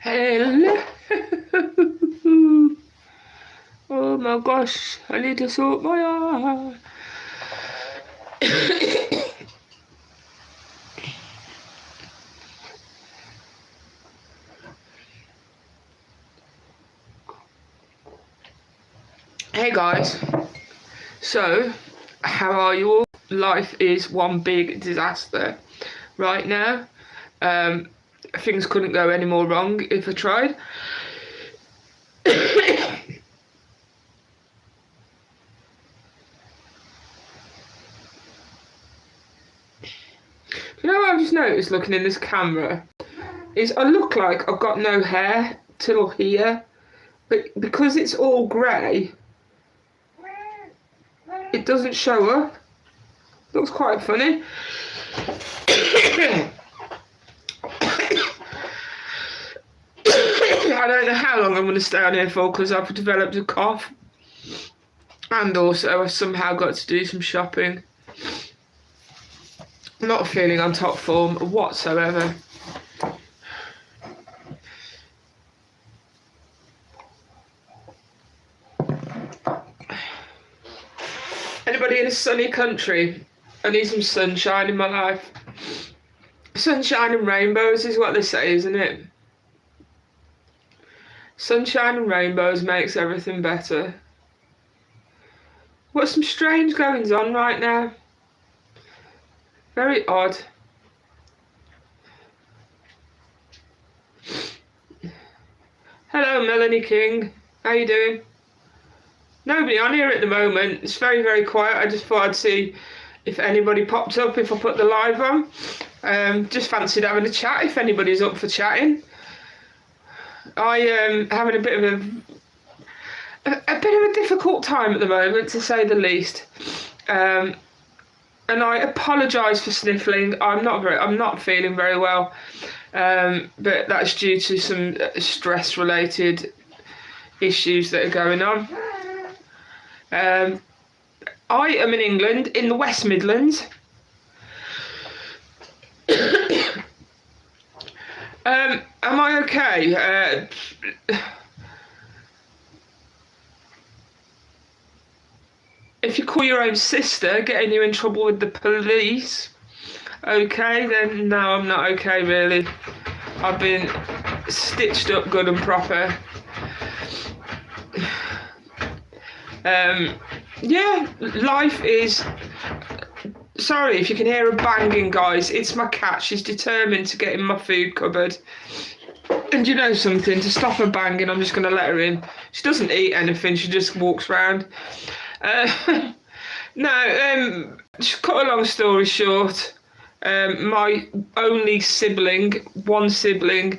Hello. Oh my gosh, I need to sort my eye. Hey guys, so how are you all? Life is one big disaster right now. Things couldn't go any more wrong if I tried. You know what I've just noticed looking in this camera is I look like I've got no hair till here, but because it's all grey, it doesn't show up. Looks quite funny. I don't know how long I'm going to stay on here for because I've developed a cough, and also I've somehow got to do some shopping. I'm not feeling on top form whatsoever. Anybody in a sunny country? I need some sunshine in my life. Sunshine and rainbows is what they say, isn't it? Sunshine and rainbows makes everything better. What's some strange goings on right now? Very odd. Hello, Melanie King. How you doing? Nobody on here at the moment. It's very, very quiet. I just thought I'd see if anybody popped up if I put the live on. Just fancied having a chat if anybody's up for chatting. I am having a bit of a difficult time at the moment, to say the least. And I apologise for sniffling. I'm not feeling very well. But that's due to some stress-related issues that are going on. I am in England, in the West Midlands. Am I okay? If you call your own sister getting you in trouble with the police, okay, then no, I'm not okay, really. I've been stitched up good and proper. Yeah, life is... Sorry if you can hear her banging, guys. It's my cat. She's determined to get in my food cupboard. And you know something? To stop her banging, I'm just going to let her in. She doesn't eat anything. She just walks around. Just cut a long story short, my only sibling, one sibling,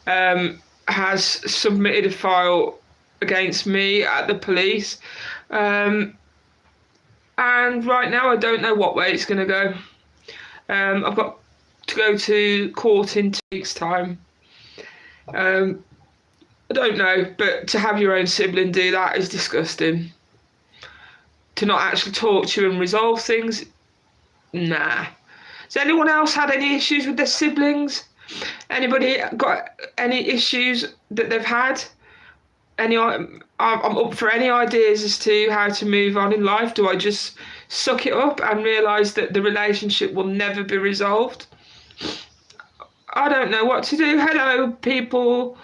has submitted a file against me at the police. And right now I don't know what way it's going to go. I've got to go to court in 2 weeks' time. I don't know, but to have your own sibling do that is disgusting. To not actually talk to you and resolve things, nah. Has anyone else had any issues with their siblings? Anybody got any issues that they've had? I'm up for any ideas as to how to move on in life. Do I just suck it up and realise that the relationship will never be resolved? I don't know what to do. Hello, people.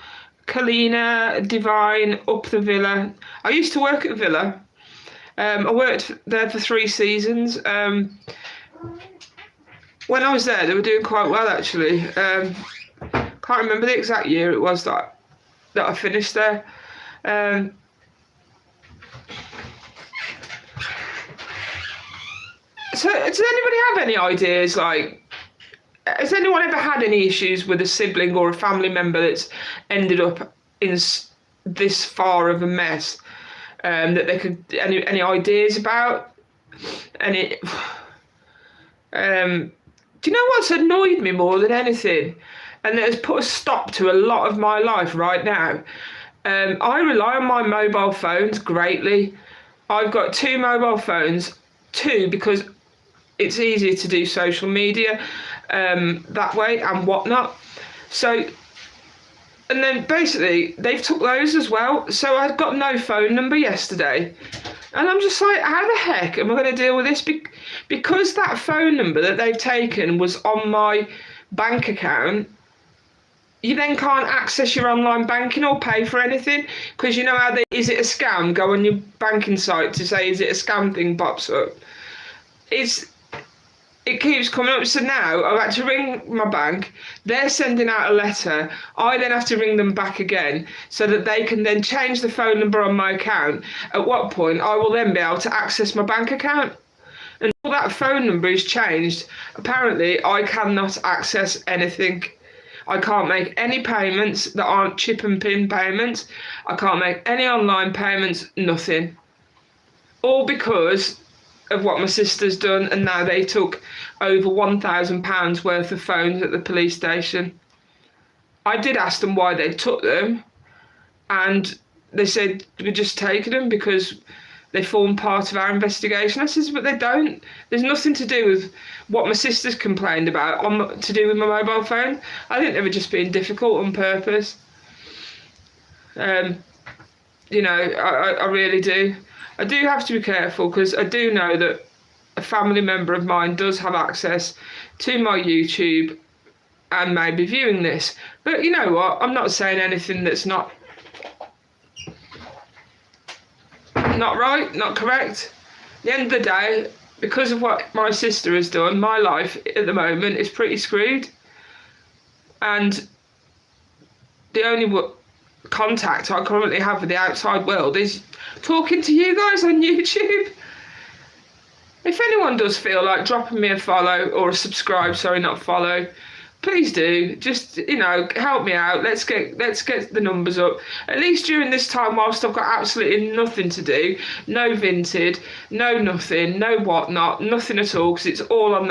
Kalina, Divine, up the Villa. I used to work at Villa. I worked there for 3 seasons. When I was there, they were doing quite well, actually. Can't remember the exact year it was that I finished there. So, does anybody have any ideas, like has anyone ever had any issues with a sibling or a family member that's ended up in this far of a mess, that they could, any ideas about? And it, do you know what's annoyed me more than anything, and that has put a stop to a lot of my life right now? I rely on my mobile phones greatly. I've got 2 mobile phones, 2 because it's easier to do social media that way and whatnot. So, and then basically they've took those as well. So I got no phone number yesterday. And I'm just like, how the heck am I going to deal with this? Because that phone number that they've taken was on my bank account. You then can't access your online banking or pay for anything, because you know how they, is it a scam? Go on your banking site to say, is it a scam thing pops up. It keeps coming up. So now I've had to ring my bank. They're sending out a letter. I then have to ring them back again so that they can then change the phone number on my account. At what point I will then be able to access my bank account. Until that phone number is changed, apparently I cannot access anything. I can't make any payments that aren't chip and pin payments. I can't make any online payments, nothing. All because of what my sister's done, and now they took over £1,000 worth of phones at the police station. I did ask them why they took them, and they said we're just taking them because they form part of our investigation. I says, but they don't. There's nothing to do with what my sister's complained about to do with my mobile phone. I think they were just being difficult on purpose. You know, I really do. I do have to be careful, because I do know that a family member of mine does have access to my YouTube and may be viewing this. But you know what? I'm not saying anything that's not right, not correct. At the end of the day, because of what my sister has done, my life at the moment is pretty screwed. And the only contact I currently have with the outside world is talking to you guys on YouTube. If anyone does feel like dropping me a follow or a subscribe, sorry, not follow, please do. Just, you know, help me out. Let's get the numbers up. At least during this time, whilst I've got absolutely nothing to do, no Vinted, no nothing, no whatnot, nothing at all, because it's all on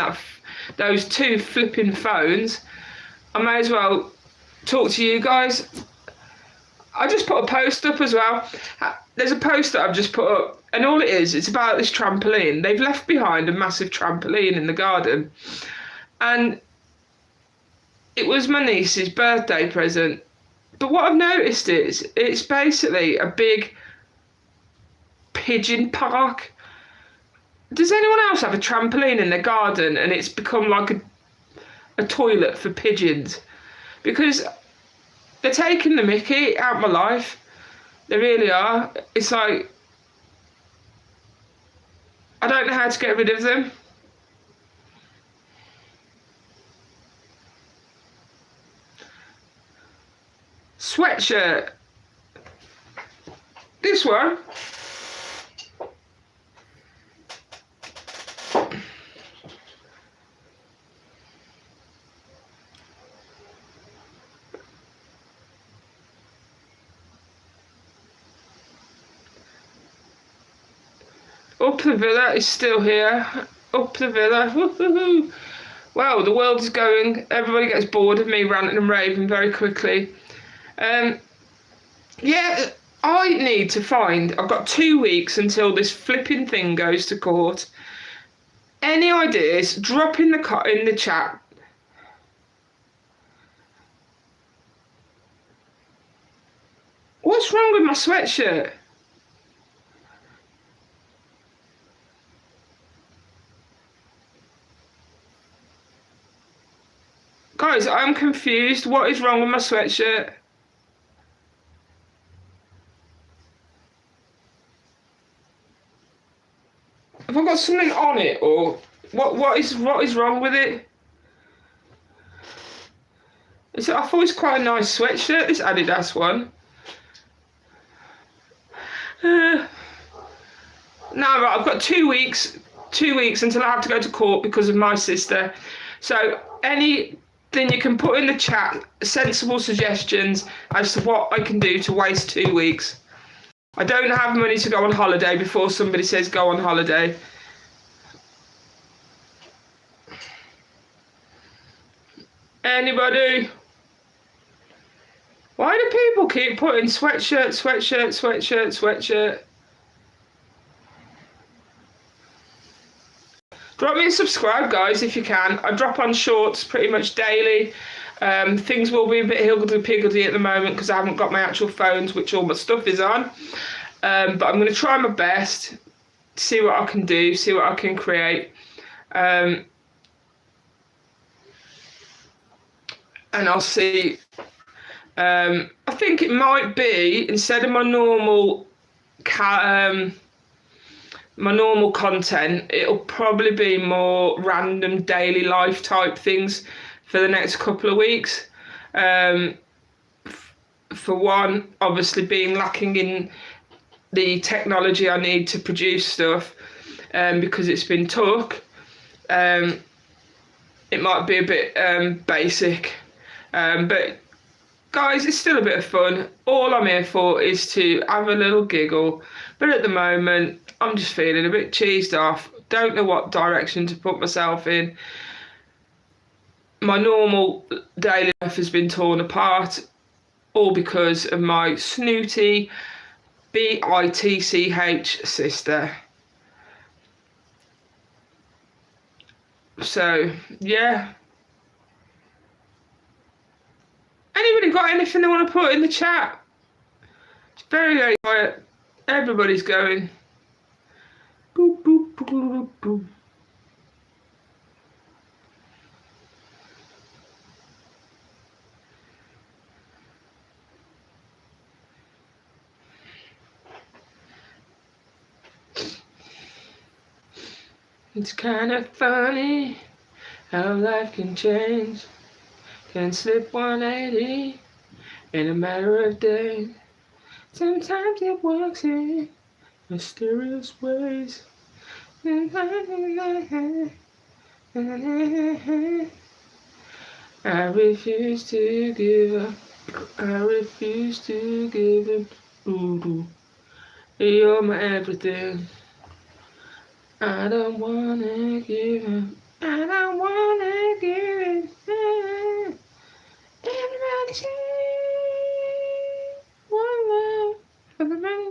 those 2 flipping phones. I may as well talk to you guys. I just put a post up as well. There's a post that I've just put up, and all it is, it's about this trampoline. They've left behind a massive trampoline in the garden, and it was my niece's birthday present. But what I've noticed is it's basically a big pigeon park. Does anyone else have a trampoline in their garden and it's become like a toilet for pigeons? Because they're taking the mickey out of my life. They really are. It's like, I don't know how to get rid of them. Sweatshirt. This one. Up the Villa is still here. Up the Villa. Woo-hoo-hoo. Well, the world is going. Everybody gets bored of me ranting and raving very quickly. Yeah, I need to find. I've got 2 weeks until this flipping thing goes to court. Any ideas? Drop in the chat. What's wrong with my sweatshirt? Guys, I'm confused. What is wrong with my sweatshirt? Have I got something on it, or what is wrong with it? I thought it was quite a nice sweatshirt, this Adidas one. No, right, I've got 2 weeks. 2 weeks until I have to go to court because of my sister. So anything you can put in the chat, sensible suggestions as to what I can do to waste 2 weeks. I don't have money to go on holiday before somebody says go on holiday. Anybody? Why do people keep putting sweatshirt, sweatshirt, sweatshirt, sweatshirt? Drop me a subscribe, guys, if you can. I drop on shorts pretty much daily. Things will be a bit higgledy-piggledy at the moment because I haven't got my actual phones, which all my stuff is on. But I'm going to try my best, see what I can do, see what I can create. And I'll see. I think it might be, instead of my normal content, it'll probably be more random daily life type things for the next couple of weeks. For one, obviously being lacking in the technology I need to produce stuff, because it's been took, it might be a bit basic, but guys, it's still a bit of fun. All I'm here for is to have a little giggle, but at the moment I'm just feeling a bit cheesed off. Don't know what direction to put myself in. My normal daily life has been torn apart, all because of my snooty bitch sister. So yeah, anybody got anything they want to put in the chat? It's very, very quiet. Everybody's going boop boop boop boop boop. It's kind of funny how life can change, can slip 180 in a matter of days. Sometimes it works in mysterious ways. I refuse to give up. I refuse to give in. Ooh, you're my everything. I don't wanna give up. I don't wanna give up. Everybody say one love for the man.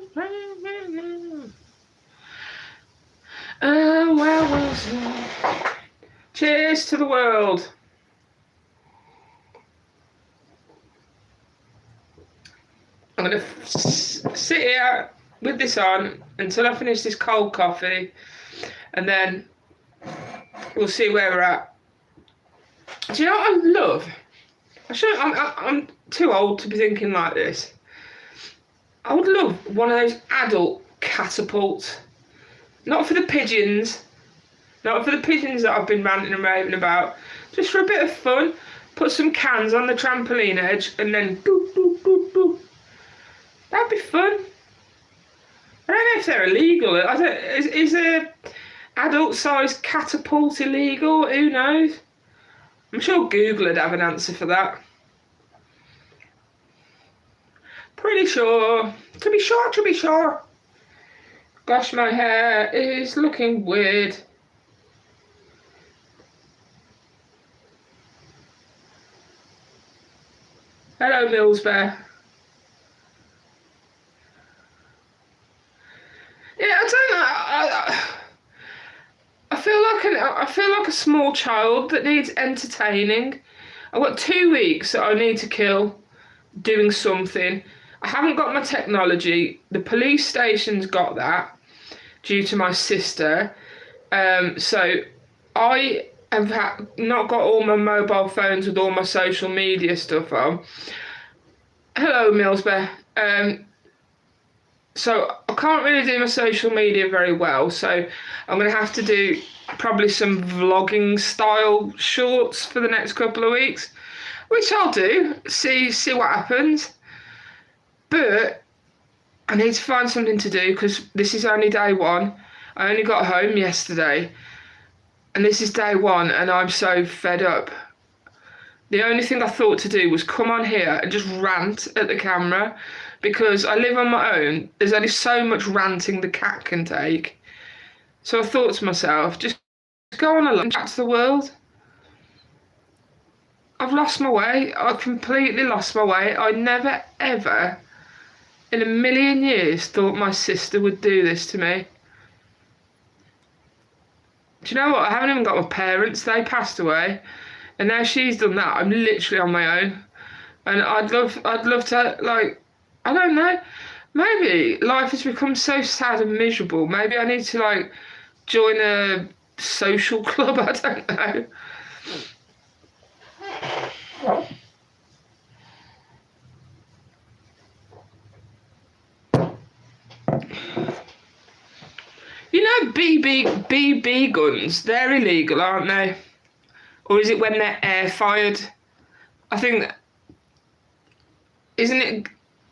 Oh, well, cheers to the world. I'm gonna sit here with this on until I finish this cold coffee, and then we'll see where we're at. Do you know what I love? I'm too old to be thinking like this. I would love one of those adult catapults. Not for the pigeons. Not for the pigeons that I've been ranting and raving about. Just for a bit of fun. Put some cans on the trampoline edge and then boop, boop, boop, boop. That'd be fun. I don't know if they're illegal. Is a adult-sized catapult illegal? Who knows? I'm sure Google would have an answer for that. Pretty sure. To be sure. Gosh, my hair is looking weird. Hello, Mills Bear. Yeah, I don't know. I feel like a small child that needs entertaining. I've got 2 weeks that I need to kill doing something. I haven't got my technology. The police station's got that due to my sister. So I have not got all my mobile phones with all my social media stuff on. Hello, Mills Bear. So I can't really do my social media very well, so I'm going to have to do probably some vlogging style shorts for the next couple of weeks, which I'll do, see what happens. But I need to find something to do because this is only day one. I only got home yesterday. And this is day one, and I'm so fed up. The only thing I thought to do was come on here and just rant at the camera, because I live on my own. There's only so much ranting the cat can take. So I thought to myself, just go on and chat to the world. I've lost my way. I've completely lost my way. I never, ever, in a million years, thought my sister would do this to me. Do you know what? I haven't even got my parents. They passed away. And now she's done that. I'm literally on my own. And I'd love to, like, I don't know. Maybe life has become so sad and miserable. Maybe I need to, like, join a social club. I don't know. You know, BB guns, they're illegal, aren't they? Or is it when they're air fired? I think,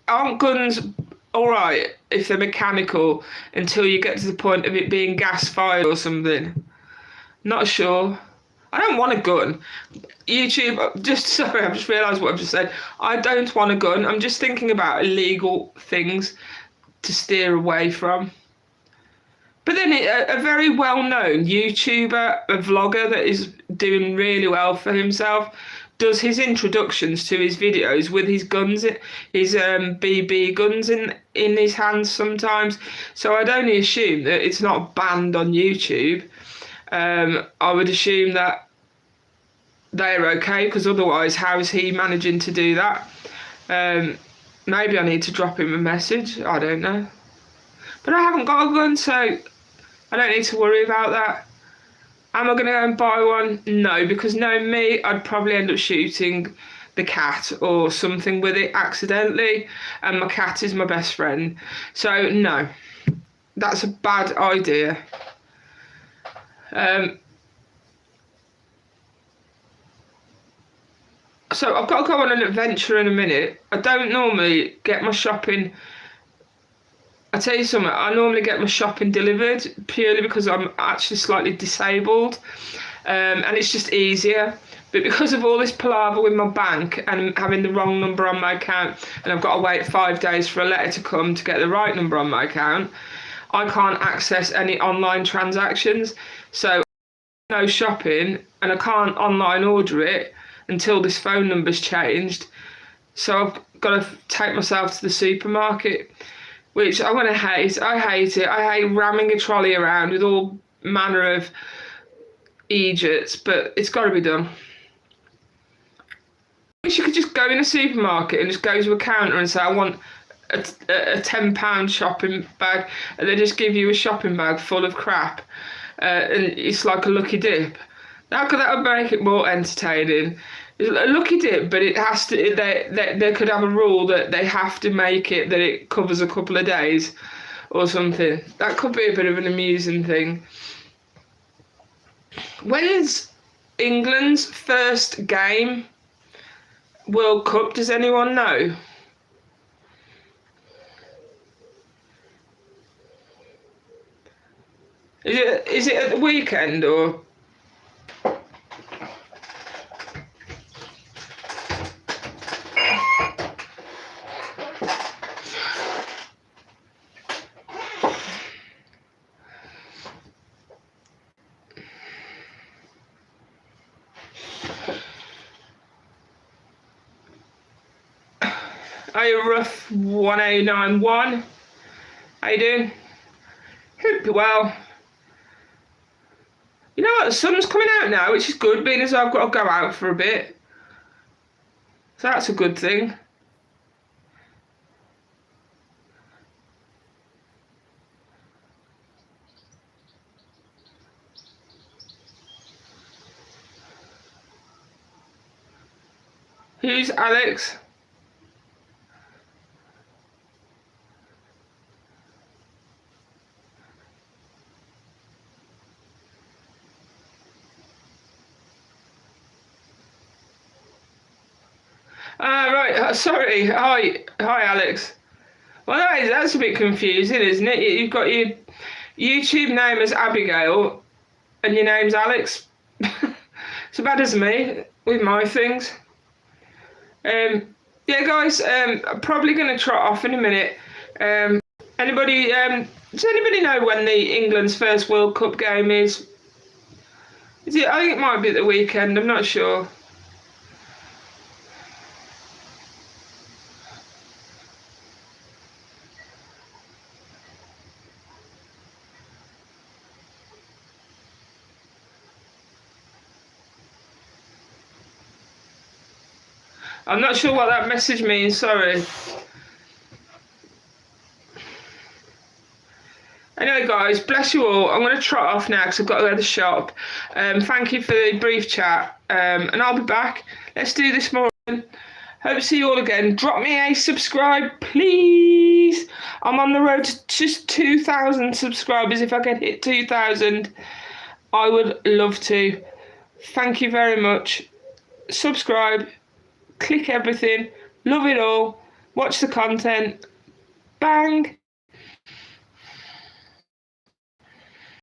aren't guns alright if they're mechanical until you get to the point of it being gas fired or something? Not sure. I don't want a gun. YouTube, sorry, I've just realised what I've just said. I don't want a gun. I'm just thinking about illegal things to steer away from. But then a very well-known YouTuber, a vlogger that is doing really well for himself, does his introductions to his videos with his guns, his BB guns in his hands sometimes. So I'd only assume that it's not banned on YouTube. I would assume that they're okay, because otherwise how is he managing to do that? Maybe I need to drop him a message, I don't know. But I haven't got a gun, so I don't need to worry about that. Am I going to go and buy one? No, because knowing me, I'd probably end up shooting the cat or something with it accidentally, and my cat is my best friend. So no, that's a bad idea. So I've got to go on an adventure in a minute. I don't normally get my shopping. I tell you something, I normally get my shopping delivered purely because I'm actually slightly disabled, and it's just easier. But because of all this palaver with my bank and having the wrong number on my account, and I've got to wait 5 days for a letter to come to get the right number on my account, I can't access any online transactions. So no shopping, and I can't online order it until this phone number's changed. So I've got to take myself to the supermarket, which I'm going to hate. I hate it. I hate ramming a trolley around with all manner of idiots, but it's got to be done. I wish you could just go in a supermarket and just go to a counter and say, I want a £10 shopping bag, and they just give you a shopping bag full of crap, and it's like a lucky dip. That would make it more entertaining. It's a lucky dip, but it has to. They could have a rule that they have to make it that it covers a couple of days, or something. That could be a bit of an amusing thing. When's England's first game? World Cup? Does anyone know? Is it at the weekend or? Are you rough 1091? How you doing? Hope you're well. You know what, the sun's coming out now, which is good, being as I've got to go out for a bit. So that's a good thing. Who's Alex? Right, sorry. Hi, Alex. Well, that's a bit confusing, isn't it? You've got your YouTube name as Abigail, and your name's Alex. It's as bad as me with my things. Yeah, guys, I'm probably going to trot off in a minute. Anybody, does anybody know when the England's first World Cup game is? Is it? I think it might be at the weekend. I'm not sure. I'm not sure what that message means. Sorry. Anyway, guys, bless you all. I'm going to trot off now because I've got to go to the shop. Thank you for the brief chat, and I'll be back. Let's do this more. Hope to see you all again. Drop me a subscribe, please. I'm on the road to just 2,000 subscribers. If I can hit 2,000, I would love to. Thank you very much. Subscribe, click everything. Love it all. Watch the content. Bang.